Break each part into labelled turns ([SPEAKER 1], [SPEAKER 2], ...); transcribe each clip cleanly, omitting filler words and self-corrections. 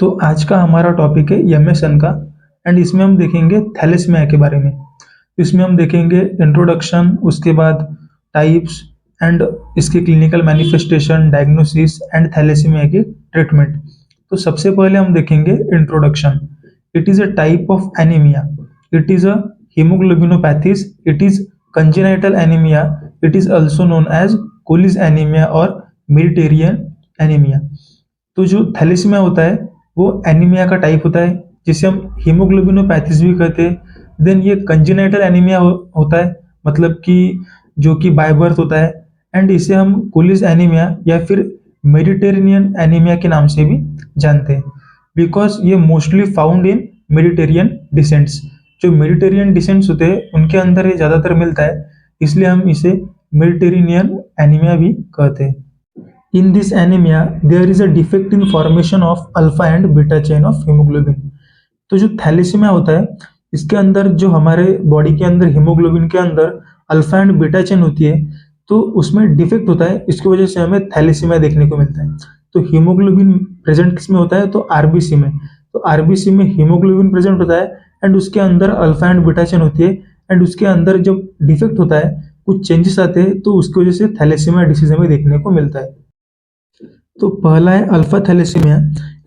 [SPEAKER 1] तो आज का हमारा टॉपिक है एमएसएन का। एंड इसमें हम देखेंगे थैलेसीमिया के बारे में। इसमें हम देखेंगे इंट्रोडक्शन, उसके बाद टाइप्स एंड इसके clinical manifestation, diagnosis and thalassaemia की ट्रीटमेंट। तो सबसे पहले हम देखेंगे introduction. It is a type of anaemia. It is a hemoglobinopathies. It is congenital anemia. It is also known as Colles anemia और मेडिटेरियन एनीमिया। तो जो थैलेसीमिया होता है वो एनीमिया का टाइप होता है, जिसे हम हीमोग्लोबिनोपैथीज भी कहते हैं। देन ये कंजेनाइटल एनीमिया होता है, मतलब कि जो कि बाय बर्थ होता है। एंड इसे हम कोलिस एनीमिया या फिर मेडिटेरेनियन एनीमिया के नाम से भी जानते हैं, बिकॉज ये mostly found in Mediterranean descents. जो मेडिटेरियन डिसेंट्स होते हैं उनके अंदर ये ज़्यादातर मिलता है, इसलिए हम इसे मेडिटेरेनियन एनीमिया भी कहते हैं। In this anemia, there is a defect in formation of alpha and beta chain of hemoglobin. तो जो थैलेसीमिया होता है इसके अंदर जो हमारे बॉडी के अंदर हीमोग्लोबिन के अंदर अल्फा एंड बीटा चेन होती है, तो उसमें डिफेक्ट होता है। इसकी वजह से हमें थैलेसीमिया देखने को मिलता है। तो हीमोग्लोबिन प्रेजेंट किसमें होता है? तो आरबीसी में। तो आरबीसी में हीमोग्लोबिन प्रेजेंट होता है एंड उसके अंदर अल्फा एंड बीटा चेन होती है। एंड उसके अंदर जब डिफेक्ट होता है, कुछ चेंजेस आते हैं, तो उसकी वजह से थैलेसीमिया डिसीज हमें देखने को मिलता है। तो पहला है alpha thalassaemia.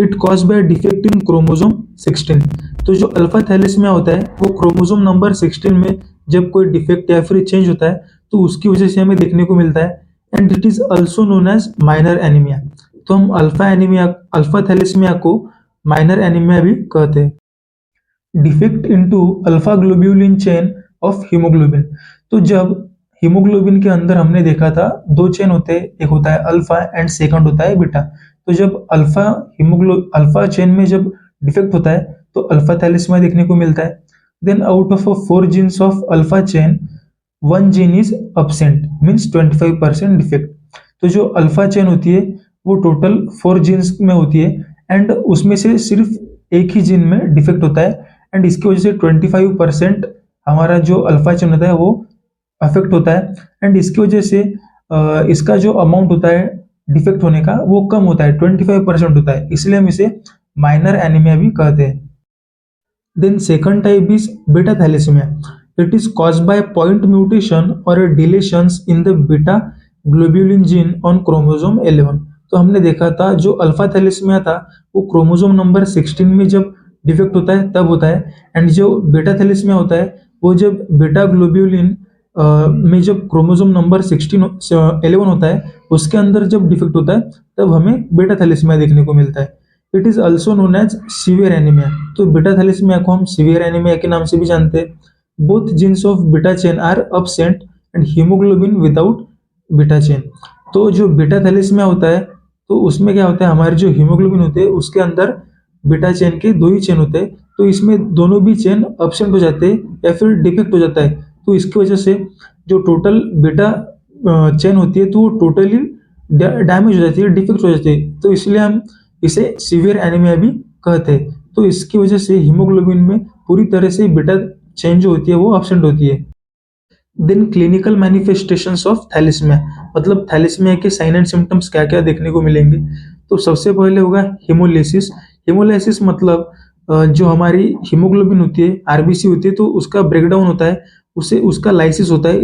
[SPEAKER 1] It cause by defect in chromosome 16। तो जो अल्फा थैलेसीमिया होता है वो क्रोमोसोम नंबर 16 में जब कोई डिफेक्ट या फिर चेंज होता है, तो उसकी वजह से हमें देखने को मिलता है। And it is also known as minor anaemia. तो हम अल्फा थैलेसीमिया को माइनर एनीमिया भी कहते हैं। Defect into alpha globulin chain of haemoglobin. तो जब हीमोग्लोबिन के अंदर हमने देखा था दो चेन होते हैं, एक होता है अल्फा एंड सेकंड होता है बीटा। तो जब अल्फा चेन में जब डिफेक्ट होता है तो अल्फा थैलेसीमिया देखने को मिलता है। Then out of 4 genes of alpha chain 1 gene is absent, means 25% defect. तो जो अल्फा चेन होती है वो टोटल 4 जीन्स में होती है एंड उसमें से सिर्फ एक ही जीन में डिफेक्ट होता है। एंड इसकी वजह से 25% हमारा जो अल्फा चेन होता है वो अफेक्ट होता है। एंड इसकी वजह से इसका जो अमाउंट होता है डिफेक्ट होने का वो कम होता है, 25% होता है, इसलिए हम इसे माइनर एनीमिया भी कहते हैं। Then second type is beta thalassaemia. It is caused by point mutation और deletions in the beta globulin gene on chromosome 11। तो हमने देखा था जो अल्फा थैलेसीमिया था वो क्रोमोसोम नंबर 16 में जब डिफेक्ट होता है तब होता है। एंड जो बीटा थैलेसीमिया होता है वो जब बीटा ग्लोब्यूलिन में जब क्रोमोसोम नंबर 11 होता है उसके अंदर जब डिफेक्ट होता है तब हमें बीटा थैलेसीमिया देखने को मिलता है। It is also known as severe anaemia. तो बीटा थैलेसीमिया को हम सीवियर एनीमिया के नाम से भी जानते हैं। Both genes of beta chain are absent and haemoglobin without beta chain. तो जो बीटा थैलेसीमिया होता है तो उसमें क्या होता है, हमारे जो हीमोग्लोबिन होते हैं उसके अंदर बीटा चेन के 2 ही चेन होते हैं, तो इसमें दोनों भी चेन अब्सेंट हो जाते हैं या फिर डिफेक्ट हो जाता है। तो इसकी वजह से जो टोटल बीटा चेन होती है तो वो टोटली डैमेज हो जाती है, डिफेक्ट हो जाती है। तो इसलिए हम इसे सीवियर एनीमिया भी कहते हैं। तो इसकी वजह से हीमोग्लोबिन में पूरी तरह से बीटा चेन जो होती है वो अब्सेंट होती है। Then clinical manifestations of thalassaemia, मतलब थैलेसीमिया के साइन एंड सिम्टम्स क्या क्या देखने को मिलेंगे। तो सबसे पहले होगा हीमोलिसिस। हीमोलिसिस मतलब जो हमारी हीमोग्लोबिन होती है, आरबीसी होती है, तो उसका ब्रेकडाउन होता है, उससे उसका लाइसिस होता है,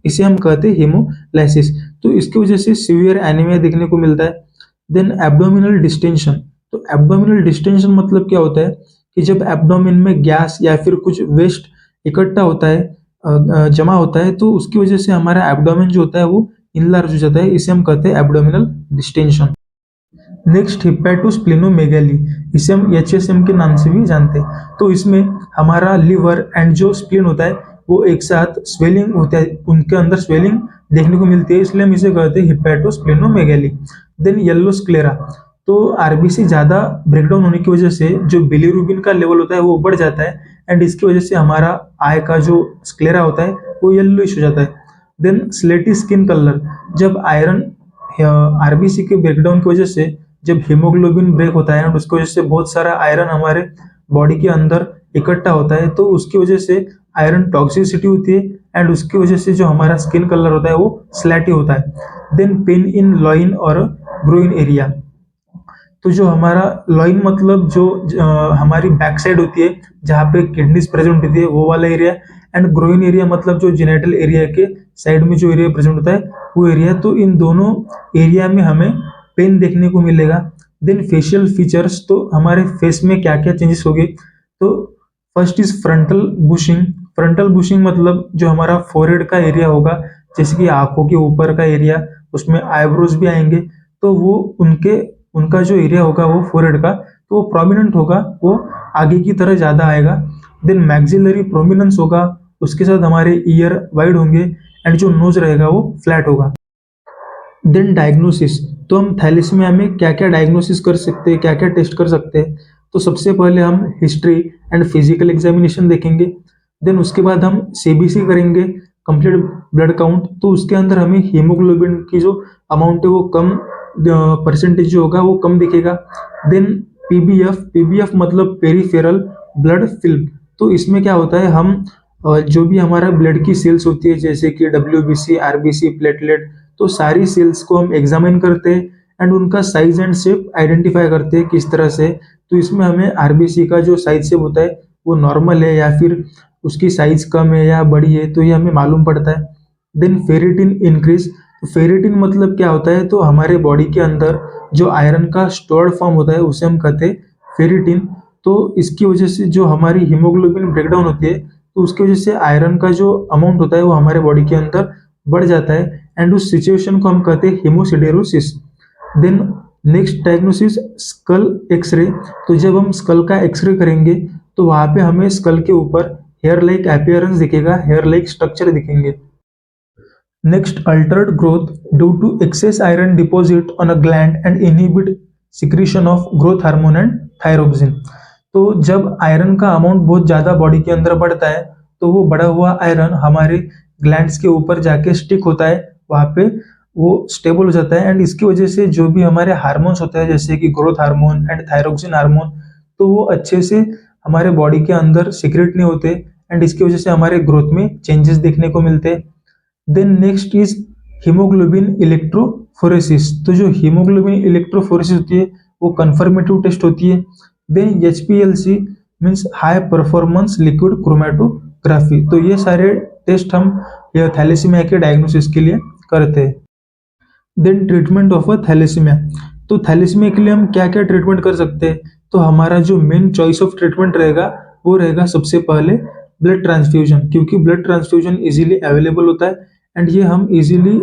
[SPEAKER 1] इसे हम कहते हैं हीमोलाइसिस। तो इसकी वजह से सीवियर एनीमिया देखने को मिलता है। Then abdominal distension. तो एब्डोमिनल डिस्टेंशन मतलब क्या होता है कि जब एब्डोमिन में गैस या फिर कुछ वेस्ट इकट्ठा होता है, जमा होता है, तो उसकी वजह से हमारा एब्डोमिन जो होता है वो इनलार्ज हो जाता है, इसे हम कहते हैं एब्डोमिनल डिस्टेंशन। नेक्स्ट हिपैटोस्प्लेनोमेगाली, इसे हम एचएसएम के नाम से भी जानते हैं। तो इसमें हमारा लिवर एंड जो स्प्लीन होता है वो एक साथ स्वेलिंग होता है, उनके अंदर स्वेलिंग देखने को मिलती है, इसलिए हम इसे कहते हैं हिपैटोस्प्लेनोमेगाली। Then yellow sclera. तो आरबीसी ज़्यादा ब्रेकडाउन होने की वजह से जो बिलीरुबिन का लेवल होता है वो बढ़ जाता है एंड इसकी वजह से हमारा आई का जो स्क्लेरा होता है वो येलोइश हो जाता है। देन स्लेटी स्किन कलर। जब आयरन आरबीसी के ब्रेकडाउन की वजह से जब हीमोग्लोबिन ब्रेक होता है और उसकी वजह से बहुत सारा आयरन हमारे बॉडी के अंदर इकट्ठा होता है, तो उसकी वजह से आयरन टॉक्सिसिटी होती है एंड उसकी वजह से जो हमारा स्किन कलर होता है वो स्लैटी होता है। देन पेन इन लॉइन और ग्रोइन एरिया। तो जो हमारा लॉइन मतलब जो हमारी बैक साइड होती है जहाँ पे किडनीज प्रेजेंट होती है वो वाला एरिया, एंड ग्रोइन एरिया मतलब जो जेनिटल एरिया के साइड में जो एरिया प्रेजेंट होता है वो एरिया। तो इन दोनों एरिया में हमें पेन देखने को मिलेगा। देन फेशियल फीचर्स, तो हमारे फेस में क्या क्या चेंजेस होंगे, तो first is frontal bushing. Frontal bushing मतलब जो हमारा फोरहेड का एरिया होगा, जैसे कि आंखों के ऊपर का एरिया, उसमें आईब्रोज भी आएंगे, तो वो उनके उनका जो एरिया होगा वो फोरहेड का, तो वो प्रोमिनेंट होगा, वो आगे की तरह ज्यादा आएगा। देन मैक्सिलरी प्रोमिनेंस होगा, उसके साथ हमारे ईयर वाइड होंगे, एंड जो नोज रहेगा वो फ्लैट होगा। देन डायग्नोसिस, तो हम थैलेसीमिया में क्या क्या डायग्नोसिस कर सकते हैं, क्या क्या टेस्ट कर सकते हैं। तो सबसे पहले हम हिस्ट्री एंड फिजिकल एग्जामिनेशन देखेंगे। देन उसके बाद हम सीबीसी करेंगे, कंप्लीट ब्लड काउंट। तो उसके अंदर हमें हीमोग्लोबिन की जो अमाउंट है वो कम, परसेंटेज जो होगा वो कम दिखेगा। देन पीबीएफ, पीबीएफ मतलब पेरीफेरल ब्लड फिल्म। तो इसमें क्या होता है, हम जो भी हमारा ब्लड की सेल्स होती है जैसे कि डब्ल्यूबीसी, आरबीसी, प्लेटलेट, तो सारी सेल्स को हम एग्जामिन करते हैं एंड उनका साइज एंड शेप आइडेंटिफाई करते हैं किस तरह से। तो इसमें हमें आरबीसी का जो साइज शेप होता है वो नॉर्मल है या फिर उसकी साइज कम है या बड़ी है, तो ये हमें मालूम पड़ता है। देन फेरिटिन इंक्रीज, तो फेरिटिन मतलब क्या होता है, तो हमारे बॉडी के अंदर जो आयरन का स्टोर्ड फॉर्म होता है उसे हम कहते हैं फेरिटिन। तो इसकी वजह से जो हमारी हीमोग्लोबिन ब्रेकडाउन होती है, तो उसकी वजह से आयरन का जो अमाउंट होता है वो हमारे बॉडी के अंदर बढ़ जाता है, एंड उस सिचुएशन को हम कहते हैं haemosiderosis. Then next diagnosis skull X-ray. तो जब हम स्कल का एक्सरे करेंगे तो वहां पे हमें स्कल के ऊपर हेयर लाइक अपीयरेंस दिखेगा, हेयर लाइक स्ट्रक्चर दिखेंगे। Next altered growth due to excess iron deposit on a gland and inhibit secretion of growth hormone and thyroxine. तो जब आयरन का अमाउंट बहुत ज्यादा बॉडी के अंदर बढ़ता है तो वो बढ़ा हुआ आयरन हमारे ग्लैंड्स के ऊपर जाके स्टिक होता है, वहां पे वो स्टेबल हो जाता है, एंड इसकी वजह से जो भी हमारे हार्मोन्स होते हैं जैसे कि growth hormone and thyroxine hormone, तो वो अच्छे से हमारे बॉडी के अंदर सीक्रेट नहीं होते, एंड इसकी वजह से हमारे ग्रोथ में चेंजेस देखने को मिलते हैं। Then next is haemoglobin electrophoresis. तो जो हीमोग्लोबिन इलेक्ट्रोफोरेसिस होती है वो कंफर्मेटिव टेस्ट होती है। Then HPLC means high performance liquid chromatography. तो ये सारे टेस्ट हम थैलेसीमिया के डायग्नोसिस के लिए करते हैं। Then treatment of a thalassaemia, तो थैलेसीमिया के लिए हम क्या क्या ट्रीटमेंट कर सकते हैं, तो हमारा जो मेन चॉइस ऑफ ट्रीटमेंट रहेगा वो रहेगा सबसे पहले ब्लड ट्रांसफ्यूजन, क्योंकि ब्लड ट्रांसफ्यूजन इजीली अवेलेबल होता है एंड ये हम इजीली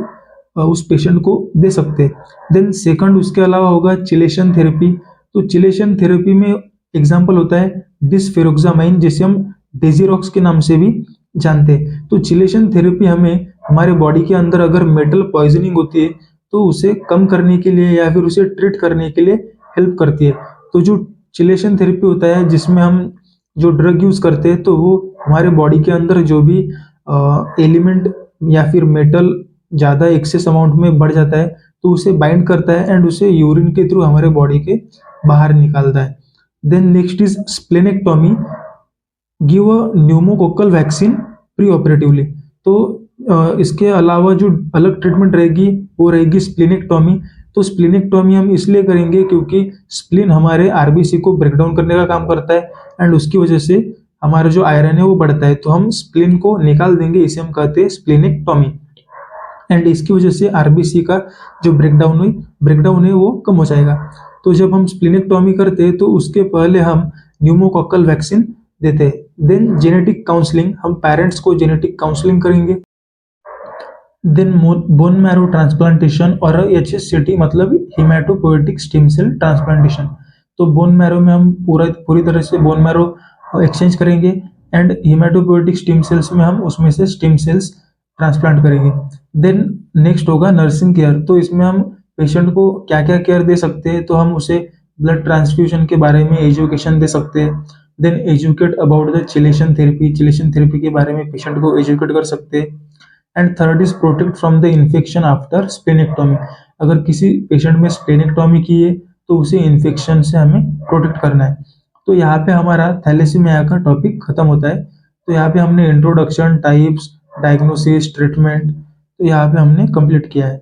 [SPEAKER 1] उस पेशेंट को दे सकते हैं। देन सेकंड उसके अलावा होगा चिलेशन थेरेपी। तो चिलेशन थेरेपी में एग्जांपल होता है डिसफेरोक्सामाइन, जिसे हम डेजीरॉक्स के नाम से भी जानते हैं। तो चिलेशन थेरेपी हमें हमारे बॉडी के अंदर अगर मेटल पॉइजनिंग होती है तो उसे कम करने के लिए या फिर उसे ट्रीट करने के लिए हेल्प करती है। तो जो चिलेशन थेरेपी होता है जिसमें हम जो ड्रग यूज करते हैं तो वो हमारे बॉडी के अंदर जो भी एलिमेंट या फिर मेटल ज़्यादा एक्सेस अमाउंट में बढ़ जाता है तो उसे बाइंड करता है एंड उसे यूरिन के थ्रू हमारे बॉडी के बाहर निकालता है। Then next is splenectomy, give a pneumococcal vaccine pre operatively. तो इसके अलावा जो अलग ट्रीटमेंट रहेगी वो रहेगी स्प्लीनेक्टोमी। तो स्प्लीनेक्टोमी हम इसलिए करेंगे क्योंकि स्प्लीन हमारे आरबीसी को ब्रेक डाउन करने का काम करता है एंड उसकी वजह से हमारा जो आयरन है वो बढ़ता है, तो हम स्प्लीन को निकाल देंगे, इसे हम कहते हैं स्प्लीनेक्टोमी। एंड इसकी वजह से आरबीसी का जो ब्रेकडाउन है वो कम हो जाएगा। तो जब हम स्प्लीनेक्टोमी करते हैं तो उसके पहले हम न्यूमोकोकल वैक्सीन देते हैं। देन जेनेटिक काउंसलिंग, हम पेरेंट्स को जेनेटिक काउंसलिंग करेंगे। देन बोन मैरो ट्रांसप्लांटेशन और एचएससीटी मतलब हिमेटोपोएटिक स्टेम सेल ट्रांसप्लांटेशन। तो बोन मैरो में हम पूरी तरह से बोन मैरो एक्सचेंज करेंगे एंड हिमेटोपोएटिक स्टेम सेल्स में हम उसमें से स्टेम सेल्स ट्रांसप्लांट करेंगे। देन नेक्स्ट होगा नर्सिंग केयर। तो इसमें हम पेशेंट को क्या क्या केयर दे सकते हैं, तो हम उसे ब्लड ट्रांसफ्यूजन के बारे में एजुकेशन दे सकते हैं। Then educate about the chelation therapy, chelation therapy के बारे में पेशेंट को एजुकेट कर सकते हैं। And third is protect from the infection after splenectomy. अगर किसी पेशेंट में स्प्लेनेक्टोमी की है तो उसे इन्फेक्शन से हमें प्रोटेक्ट करना है। तो यहाँ पे हमारा थैलेसीमिया का टॉपिक खत्म होता है। तो यहाँ पे हमने इंट्रोडक्शन, टाइप्स, डायग्नोसिस, ट्रीटमेंट, तो यहाँ पे हमने कंप्लीट किया है।